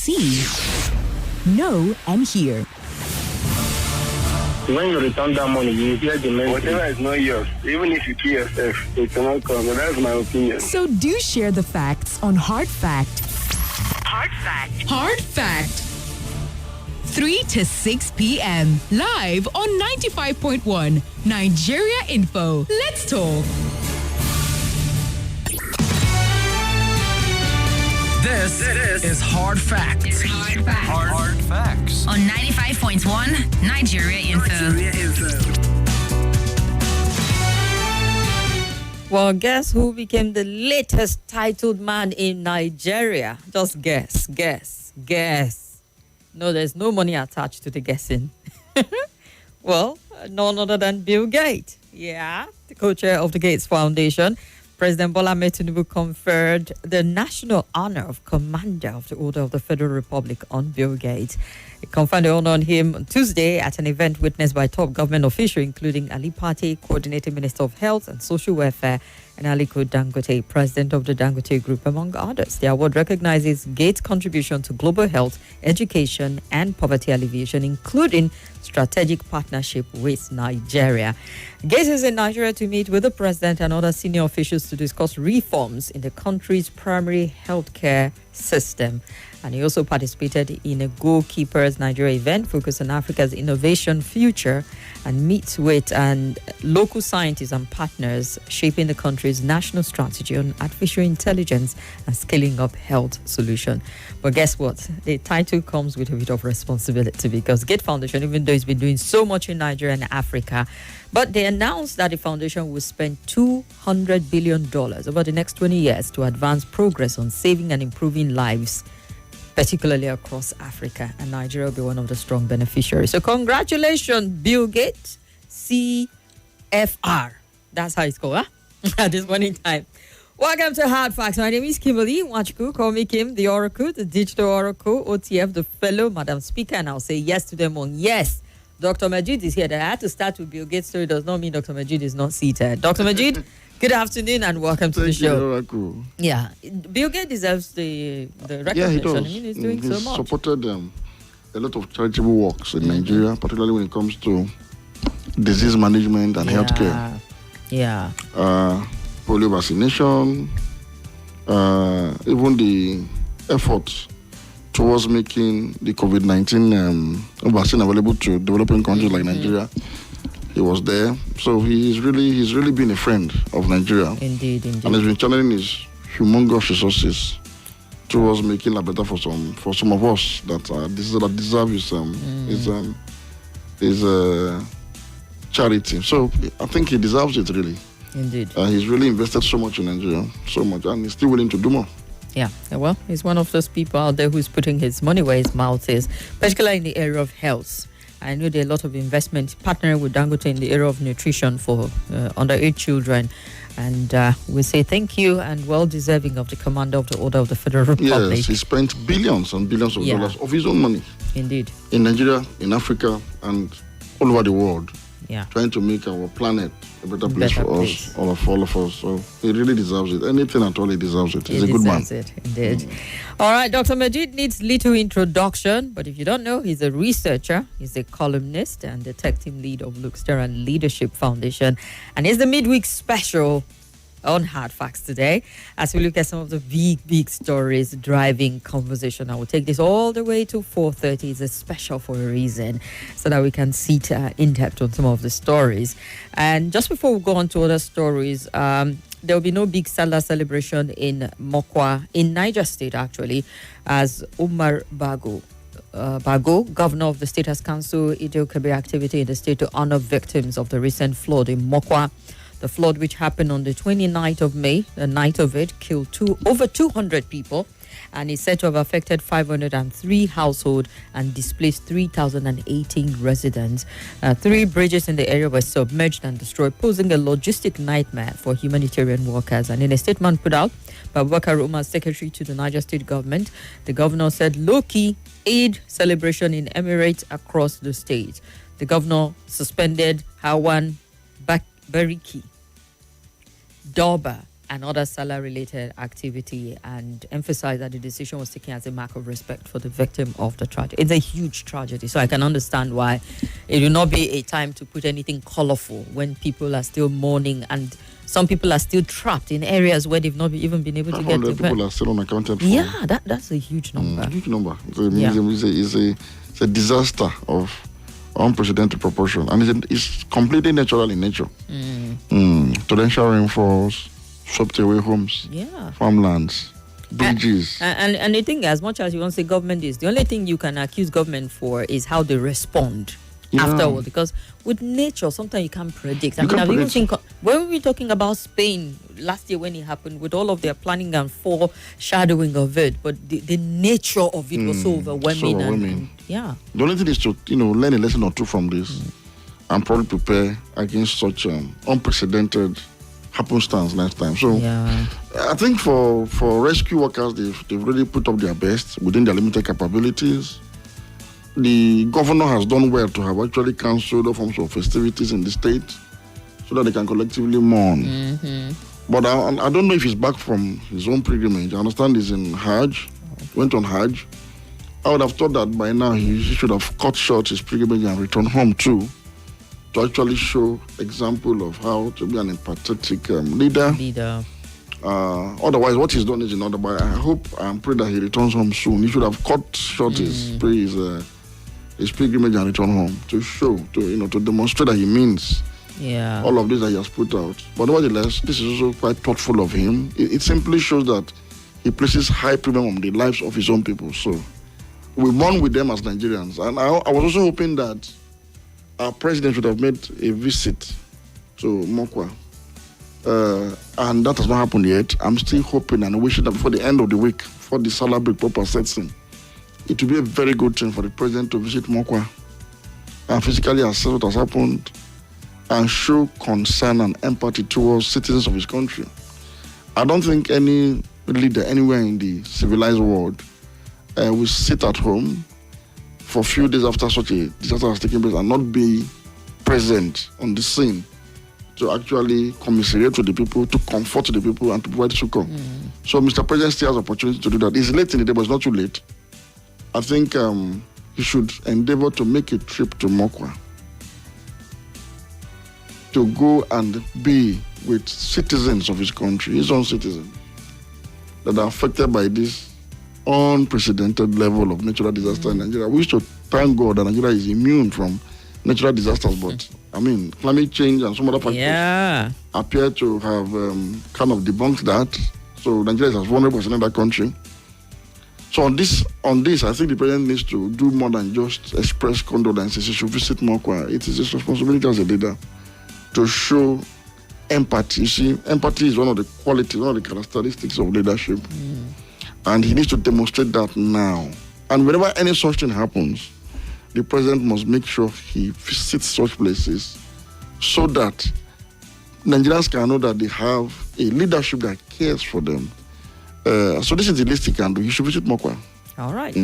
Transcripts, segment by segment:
see, know, and hear. When you return that money, you hear the message. Whatever is not yours, even if you kill yourself, it cannot come. That's my opinion. So do share the facts on Hard Fact. Hard Fact. Hard Fact. 3 to 6 p.m. Live on 95.1 Nigeria Info. Let's talk. This is Hard Facts. Hard Facts. Hard Facts. On 95.1 Nigeria Info. Well, guess who became the latest titled man in Nigeria? Just guess. No, there's no money attached to the guessing. Well, none other than Bill Gates. Yeah, the co-chair of the Gates Foundation. President Bola Ahmed Tinubu conferred the national honor of Commander of the Order of the Federal Republic on Bill Gates. He conferred the honor on him on Tuesday at an event witnessed by top government officials, including Ali Pate, Coordinating Minister of Health and Social Welfare, and Aliko Dangote, President of the Dangote Group, among others. The award recognizes Gates' contribution to global health, education, and poverty alleviation, including strategic partnership with Nigeria. Gates is in Nigeria to meet with the president and other senior officials to discuss reforms in the country's primary healthcare system. And he also participated in a Goalkeepers Nigeria event focused on Africa's innovation future and meets with local scientists and partners shaping the country's national strategy on artificial intelligence and scaling up health solution. But guess what? The title comes with a bit of responsibility because Gates Foundation, even though it's been doing so much in Nigeria and Africa, but they announced that the foundation will spend $200 billion over the next 20 years to advance progress on saving and improving lives, particularly across Africa, and Nigeria will be one of the strong beneficiaries. So congratulations, Bill Gates, CFR. That's how it's called, huh? At this point in time. Welcome to Hard Facts. My name is Kimberly. Wachiku, call me Kim, the Oracle, the Digital Oracle, OTF, the fellow Madam Speaker, and I'll say yes to them on yes. Dr. Majeed is here. That I had to start with Bill Gates' story does not mean Dr. Majeed is not seated. Dr. Majeed, good afternoon and welcome to the show. Thank you, Oracle. Yeah, Bill Gates deserves the recognition. Yeah, he does. I mean, he's doing so much. Supported a lot of charitable works in Nigeria, particularly when it comes to disease management and healthcare. Yeah. Polio vaccination, even the efforts towards making the COVID-19 vaccine available to developing countries like Nigeria. He was there. So he's really been a friend of Nigeria. Indeed. And he's been channeling his humongous resources towards making life better for some of us that deserve his charity. So I think he deserves it, really. Indeed. He's really invested so much in Nigeria, so much, and he's still willing to do more. Yeah, well, he's one of those people out there who's putting his money where his mouth is, particularly in the area of health. I know there are a lot of investment partnering with Dangote in the area of nutrition for underage children. And we say thank you and well-deserving of the Commander of the Order of the Federal Republic. Yes, he spent billions and billions of dollars of his own money. Indeed. In Nigeria, in Africa, and all over the world. Yeah. Trying to make our planet a better place for us, all of us. So he really deserves it. Anything at all, he deserves it. He's a good man. He deserves it, indeed. All right, Dr. Majeed needs little introduction, but if you don't know, he's a researcher, he's a columnist, and the tech team lead of Lookster and Leadership Foundation. And he's the Midweek special on Hard Facts today as we look at some of the big stories driving conversation. I will take this all the way to 4:30. It's a special for a reason so that we can sit in depth on some of the stories. And just before we go on to other stories, there will be no big Salah celebration in Mokwa, in Niger State actually, as Umar Bago, governor of the state, has cancelled Idio-Kabir activity in the state to honor victims of the recent flood in Mokwa. The flood, which happened on the 29th of May, the night of it, killed over 200 people and is said to have affected 503 households and displaced 3,018 residents. 3 bridges in the area were submerged and destroyed, posing a logistic nightmare for humanitarian workers. And in a statement put out by Abubakar Umar, secretary to the Niger State government, the governor said low-key Eid celebration in Emirates across the state. The governor suspended Hawan Bariki, Doba, another Salah-related activity and emphasized that the decision was taken as a mark of respect for the victim of the tragedy. It's a huge tragedy, so I can understand why it will not be a time to put anything colorful when people are still mourning and some people are still trapped in areas where they've not even been able to get to. People are still unaccounted for. Yeah, that's a huge number. Huge number. It's a disaster of unprecedented proportion, and it's completely natural in nature. Torrential rainfalls swept away homes, farmlands, bridges. And the thing, as much as you want to say government is, the only thing you can accuse government for is how they respond afterward, because with nature sometimes you can't predict. I've even seen when we were talking about Spain last year when it happened, with all of their planning and foreshadowing of it, but the nature of it was so overwhelming. And the only thing is to learn a lesson or two from this and probably prepare against such unprecedented happenstance next time. So I think for rescue workers, they've really put up their best within their limited capabilities. The governor has done well to have actually cancelled all forms of festivities in the state so that they can collectively mourn. But I don't know if he's back from his own pilgrimage. I understand he's in Hajj, went on Hajj. I would have thought that by now he should have cut short his pilgrimage and returned home too, to actually show example of how to be an empathetic leader. Otherwise, what he's done is in order. But I hope and pray that he returns home soon. He should have cut short his pilgrimage and return home to show, to demonstrate that he means all of this that he has put out. But nevertheless, this is also quite thoughtful of him. It simply shows that he places high premium on the lives of his own people. So we mourn with them as Nigerians. And I was also hoping that our president should have made a visit to Mokwa. And that has not happened yet. I'm still hoping and wishing that before the end of the week, before the Salah break proper sets in, it will be a very good thing for the president to visit Mokwa and physically assess what has happened and show concern and empathy towards citizens of his country. I don't think any leader anywhere in the civilized world will sit at home for a few days after such a disaster has taken place and not be present on the scene to actually commiserate with the people, to comfort the people, and to provide succor. So Mr. President still has opportunity to do that. It's late in the day, but it's not too late. I think he should endeavor to make a trip to Mokwa to go and be with citizens of his country, his own citizens, that are affected by this unprecedented level of natural disaster in Nigeria. We should thank God that Nigeria is immune from natural disasters, but climate change and some other factors appear to have kind of debunked that. So Nigeria is as vulnerable as another country. So on this, I think the president needs to do more than just express condolences. He should visit Mokwa. It is his responsibility as a leader to show empathy. You see, empathy is one of the qualities, one of the characteristics of leadership. And he needs to demonstrate that now. And whenever any such thing happens, the president must make sure he visits such places so that Nigerians can know that they have a leadership that cares for them. So this is the least he can do. He should visit Mokwa. All right.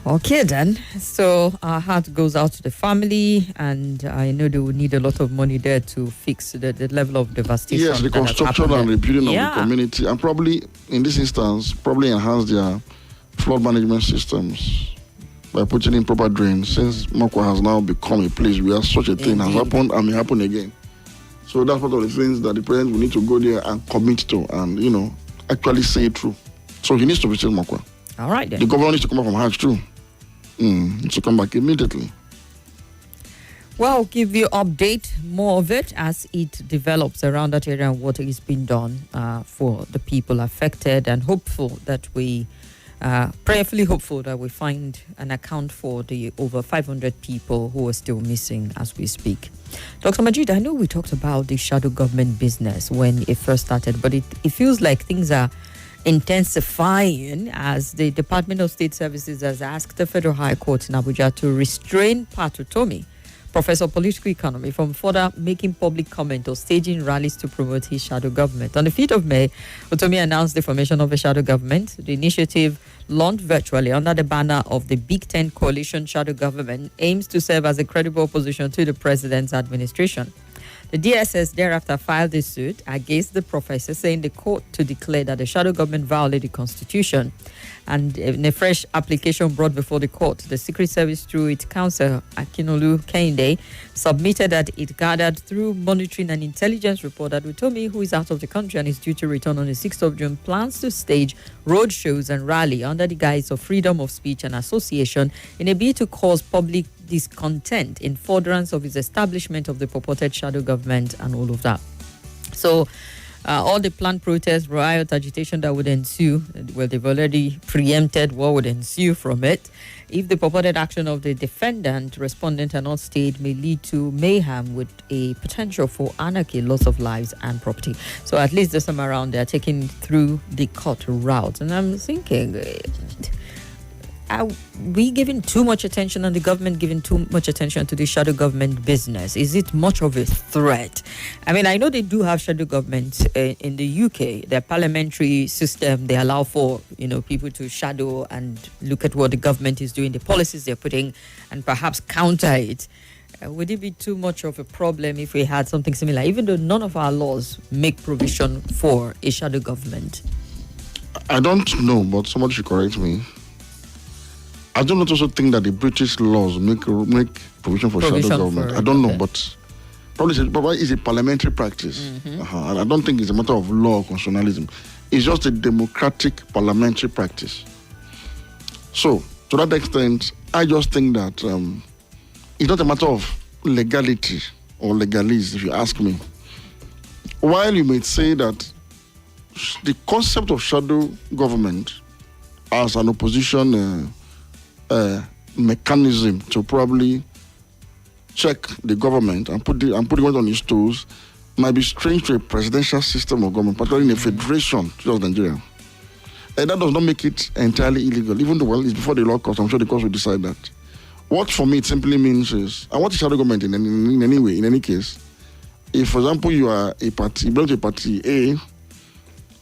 Okay, then. So our heart goes out to the family, and I know they will need a lot of money there to fix the level of devastation. Yes, the construction and rebuilding of the community, and probably, in this instance, enhance their flood management systems by putting in proper drains, since Mokwa has now become a place where such a thing has happened and may happen again. So that's one of the things that the president will need to go there and commit to and, actually say it through. So he needs to visit Mokwa. All right, then. The governor needs to come back from Hajj too. Needs to come back immediately. Well, give you update more of it as it develops around that area and what is being done for the people affected, and hopeful that we prayerfully hopeful that we find an account for the over 500 people who are still missing as we speak. Dr. Majeed, I know we talked about the shadow government business when it first started, but it feels like things are intensifying as the Department of State Services has asked the Federal High Court in Abuja to restrain Patutomi, Professor of Political Economy, from further making public comment or staging rallies to promote his shadow government. On the 5th of May, Utomi announced the formation of a shadow government. The initiative, launched virtually under the banner of the Big Ten Coalition Shadow Government, aims to serve as a credible opposition to the president's administration. The DSS thereafter filed a suit against the professor, saying the court to declare that the shadow government violated the constitution. And in a fresh application brought before the court, the Secret Service, through its counsel, Akinolu Kehinde, submitted that it gathered through monitoring and intelligence report that Utomi, who is out of the country and is due to return on the 6th of June, plans to stage road shows and rally under the guise of freedom of speech and association in a bid to cause public discontent in furtherance of his establishment of the purported shadow government and all of that. So, all the planned protests, riot, agitation that would ensue, well, they've already preempted what would ensue from it. If the purported action of the defendant, respondent, are not stayed, may lead to mayhem with a potential for anarchy, loss of lives and property. So at least this time around, they're taking through the court route. And I'm thinking, are we giving too much attention and the government giving too much attention to the shadow government business? Is it much of a threat? I mean, I know they do have shadow government in the UK. Their parliamentary system, they allow for, people to shadow and look at what the government is doing, the policies they're putting, and perhaps counter it. Would it be too much of a problem if we had something similar, even though none of our laws make provision for a shadow government? I don't know, but somebody should correct me. I don't also think that the British laws make provision for shadow government. I don't know, but probably it's a parliamentary practice. And I don't think it's a matter of law or constitutionalism. It's just a democratic parliamentary practice. So, to that extent, I just think that it's not a matter of legality or legalese, if you ask me. While you may say that the concept of shadow government as an opposition mechanism to probably check the government and put the government on its toes might be strange to a presidential system of government, particularly in a federation such as Nigeria. And that does not make it entirely illegal, even though, it's before the law courts. I'm sure the courts will decide that. What for me it simply means is, and what is shadow government in any way, in any case, if, for example, you are a party, you belong to a party A,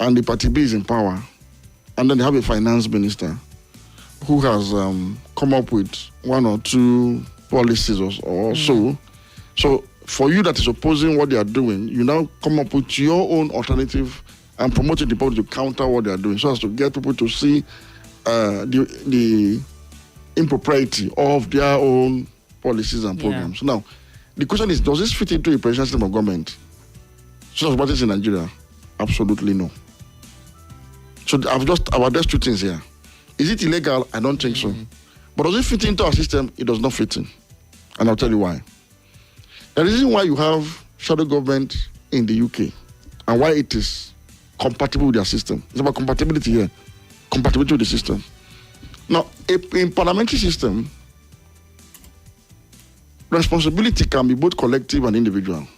and the party B is in power, and then they have a finance minister who has come up with one or two policies or so. So for you that is opposing what they are doing, you now come up with your own alternative and promote the public to counter what they are doing, so as to get people to see the impropriety of their own policies and programs. Now, the question is, does this fit into a presidential system of government? So what is in Nigeria? Absolutely no. So I've just two things here. Is it illegal? I don't think so. But does it fit into our system? It does not fit in. And I'll tell you why. The reason why you have shadow government in the UK and why it is compatible with their system. It's about compatibility here. Compatibility with the system. Now, in parliamentary system, responsibility can be both collective and individual.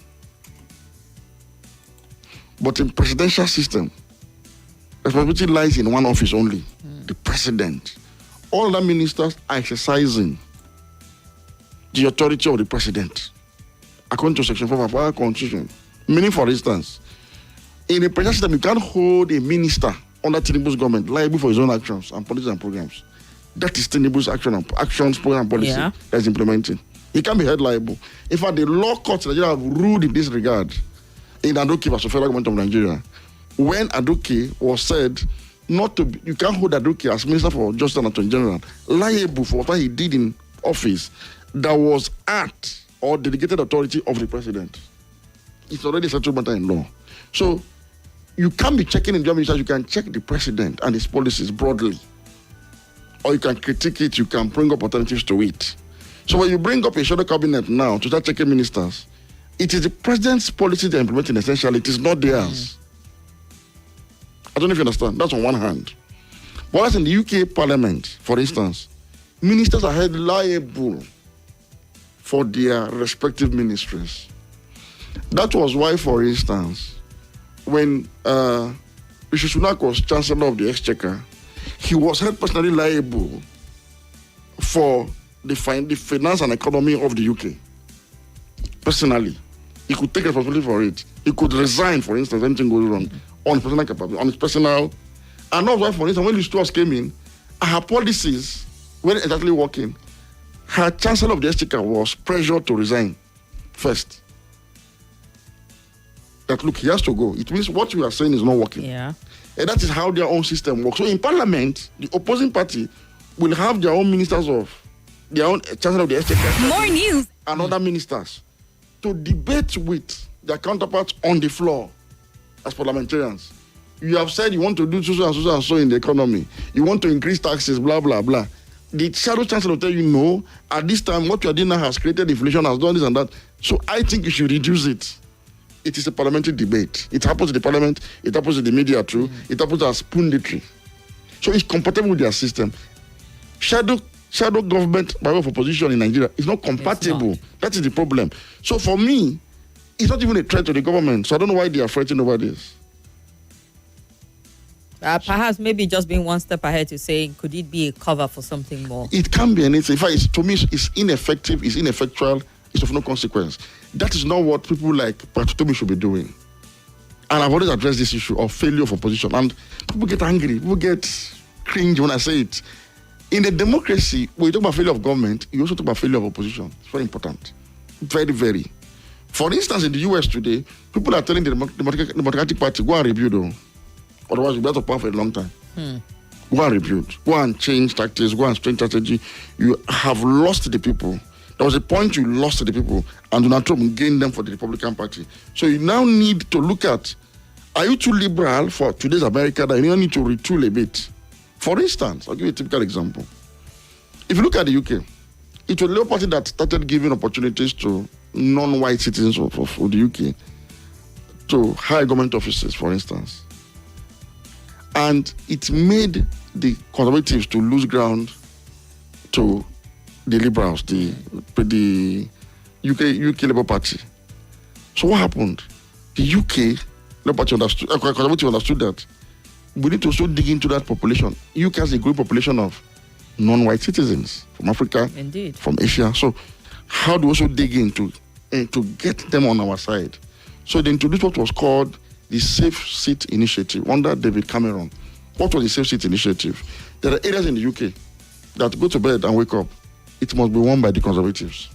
But in presidential system, responsibility lies in one office only, the president. All the ministers are exercising the authority of the president, according to Section 4 of our Constitution. Meaning, for instance, in a presidential system, you can't hold a minister under Tinubu's government liable for his own actions and policies and programs. That is Tinubu's actions, program, and policy that is implementing. He can't be held liable. In fact, the law courts in Nigeria have ruled in this regard in Adoke versus Federal Government of Nigeria. When Adoke was said you can't hold Adoke as Minister for Justice and Attorney General liable for what he did in office that was at or delegated authority of the president. It's already a settled matter in law. So you can't be checking in the ministers, you can check the president and his policies broadly. Or you can critique it, you can bring up alternatives to it. So when you bring up a shadow cabinet now to start checking ministers, it is the president's policy they're implementing essentially, it is not theirs. I don't know if you understand. That's on one hand. Whereas in the UK Parliament, for instance, ministers are held liable for their respective ministries. That was why, for instance, when Rishi Sunak was Chancellor of the Exchequer, he was held personally liable for the finance and economy of the UK. Personally. He could take responsibility for it. He could resign, for instance, anything goes wrong, on his personal capability, on his personal. And that's why, for instance, when Liz Truss came in, her policies weren't exactly working. Her Chancellor of the Exchequer was pressured to resign first. that, look, he has to go. It means what you are saying is not working. Yeah. And that is how their own system works. So in parliament, the opposing party will have their own ministers of, their own chancellor of the exchequer. More news. And other ministers to debate with their counterparts on the floor as parliamentarians. You have said you want to do so and so and so in the economy. You want to increase taxes, blah, blah, blah. The shadow chancellor will tell you, no, at this time, what you are doing now has created inflation, has done this and that. So I think you should reduce it. It is a parliamentary debate. It happens in the parliament, it happens in the media too, it happens as punditry. So it's compatible with their system. Shadow government by way of opposition in Nigeria is not compatible. That is the problem. So for me, it's not even a threat to the government. So I don't know why they are fighting over this. Perhaps maybe just being one step ahead to saying, could it be a cover for something more? It can be anything. In fact, to me, it's ineffective, it's ineffectual, it's of no consequence. That is not what people like Patutomi should be doing. And I've always addressed this issue of failure of opposition. And people get angry, people get cringe when I say it. In a democracy, when you talk about failure of government, you also talk about failure of opposition. It's very important. Very, very. For instance, in the US today, people are telling the Democratic Party, go and rebuild. Otherwise, you'll be out of power for a long time. Go and rebuild. Go and change tactics. Go and change strategy. You have lost the people. There was a point you lost the people, and Donald Trump gained them for the Republican Party. So you now need to look at, are you too liberal for today's America that you need to retool a bit? For instance, I'll give you a typical example. If you look at the UK, it was the Labour Party that started giving opportunities to non-white citizens of the UK to high government offices, for instance. And it made the Conservatives to lose ground to the Liberals, the UK Labour Party. So what happened? The UK Labour Party Conservative understood that we need to also dig into that population. UK has a growing population of non-white citizens from Africa, Indeed, from Asia. So how do we also dig into to get them on our side? So they introduced what was called the Safe Seat Initiative under David Cameron. What was the Safe Seat Initiative? There are areas in the UK that go to bed and wake up, it must be won by the Conservatives.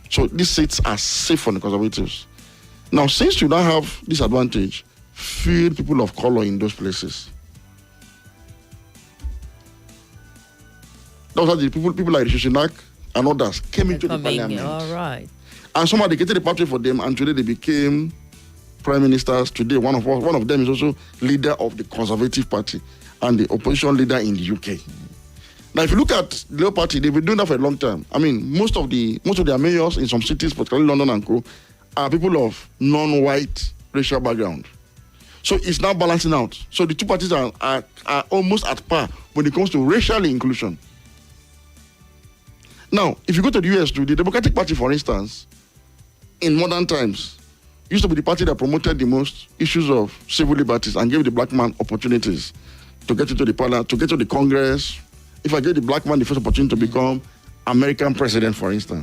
So these seats are safe for the Conservatives. Now, since you now have this advantage, few people of color in those places. That was how the people like Rishi Sunak and others came into the parliament. All right. And somehow they created a party for them, and today they became prime ministers. Today, one of them is also leader of the Conservative Party and the opposition leader in the UK. Now, if you look at the Labour Party, they've been doing that for a long time. I mean, most of their mayors in some cities, particularly London and co, are people of non-white racial background. So it's now balancing out. So the two parties are almost at par when it comes to racial inclusion. Now, if you go to the US, the Democratic Party, for instance, in modern times, used to be the party that promoted the most issues of civil liberties and gave the black man opportunities to get into the parliament, to get to the Congress. If I gave the black man the first opportunity to become American president, for instance.